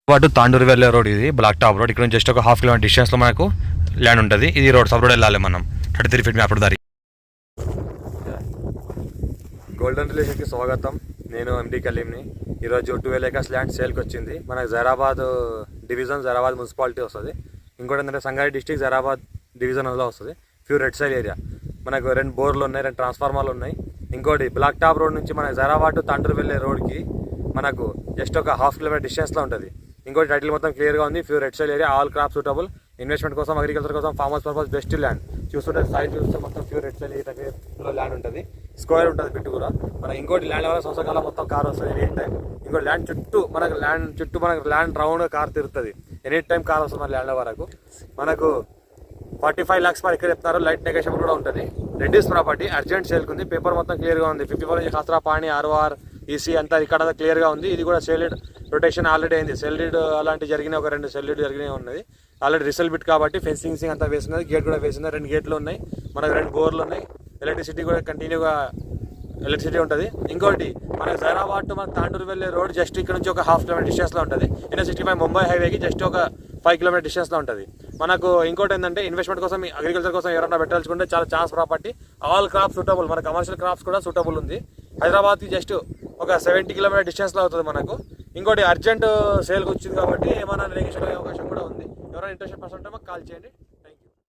పాటు తాండూరు వెళ్ళే రోడ్ ఇది బ్లాక్ టాప్ రోడ్. ఇక్కడ నుంచి జస్ట్ ఒక ½ కిలోమీటర్ డిస్టెన్స్లో మనకు ల్యాండ్ ఉంటుంది. ఇది రోడ్ సబ్ రోడ్ వెళ్ళాలి మనం 33 ఫీట్ మ్యాప్ దారి. గోల్డెన్ రిలేషన్కి స్వాగతం. నేను ఎండి కలీంని. ఈరోజు 12 acres ల్యాండ్ సేల్కి వచ్చింది. మనకు జైరాబాద్ డివిజన్, జైరాబాద్ మున్సిపాలిటీ వస్తుంది. ఇంకోటి ఏంటంటే సంగారెడ్డి డిస్టిక్ జైరాబాద్ డివిజన్ అందులో వస్తుంది. Pure red సైల్ area. మనకు 2 బోర్లు ఉన్నాయి, 2 ట్రాన్స్ఫార్మర్లు ఉన్నాయి. ఇంకోటి బ్లాక్ టాప్ రోడ్ నుంచి మన జైరాబాద్ టు తాండూరు వెళ్ళే రోడ్కి మనకు జస్ట్ ఒక ½ కిలోమీటర్ డిస్టెన్స్లో ఉంటుంది. ఇంకోటి టైటిల్ మొత్తం క్లియర్గా ఉంది. Pure red సైల్ area, all crop suitable, investment కోసం, అగ్రికల్చర్ కోసం, ఫార్మర్స్ పర్పస్ బెస్ట్ ల్యాండ్. చూస్తుంటే సైడ్ చూస్తే మొత్తం ప్యూర్ రెడ్ సైల్ ఏరియాలో ల్యాండ్ ఉంటుంది. స్క్వేర్ ఉంటుంది బిట్టు కూడా. మనకి ఇంకోటి ల్యాండ్ వల్ల సంవత్సరాల మొత్తం కార్ వస్తుంది ఎనీ టైం. ఇంకోటి ల్యాండ్ చుట్టూ మనకు ల్యాండ్ రౌండ్ కార్ తిరుగుతుంది ఎనీ టైం. కార్ వస్తుంది మన ల్యాండ్ వరకు. మనకు 45 lakhs మరి ఇక్కడ చెప్తున్నారు. లైట్ నెగోషియబుల్ కూడా ఉంటుంది. రెడ్డిస్ ప్రాపర్టీ అర్జెంట్ సేల్కి ఉంది. పేపర్ మొత్తం క్లియర్గా ఉంది. 54 ఇంచ్ ఖాసరా పాణి, ROR, EC అంతా ఇక్కడ క్లియర్గా ఉంది. ఇది కూడా సేల్డ్ రొటేషన్ ఆల్రెడీ అయింది. సెల్డ్ అలాంటి జరిగిన ఒక 2 సెల్డ్ జరిగినవి ఉన్నది. ఆల్రెడీ రిసల్ బిట్ కాబట్టి ఫెన్సింగ్ అంతా వేసినది. గేట్ కూడా వేసింది. 2 గేట్లు ఉన్నాయి. మనకు 2 బోర్లు ఉన్నాయి. ఎలక్ట్రిసిటీ కూడా కంటిన్యూగా ఎలక్ట్రిసిటీ ఉంటుంది. ఇంకోటి మనకు జైరాబాద్ టు మన తాండూరు వెళ్ళే రోడ్ జస్ట్ ఇక్కడ నుంచి ఒక ½ కిలోమీటర్ డిస్టెన్స్లో ఉంటుంది. NH65 ముంబై హైవేకి జస్ట్ ఒక 5 కిలోమీటర్ డిస్టెన్స్లో ఉంటుంది. మనకు ఇంకోటి ఏంటంటే ఇన్వెస్ట్మెంట్ కోసం, అగ్రికల్చర్ కోసం ఎవరైనా పెట్టాల్సుకుంటే చాలా chance property. All crop suitable. మన కమర్షియల్ క్రాప్స్ కూడా సూటబుల్ ఉంది. హైదరాబాద్కి జస్ట్ ఒక 70 కిలోమీటర్ డిస్టెన్స్లో అవుతుంది మనకు. ఇంకోటి అర్జెంట్ సేల్కి వచ్చింది కాబట్టి ఏమైనా నెగోషియేట్ అయ్యే అవకాశం కూడా ఉంది. ఎవరైనా ఇంట్రెస్ట్ పర్సన్ ఉంటే మాకు కాల్ చేయండి.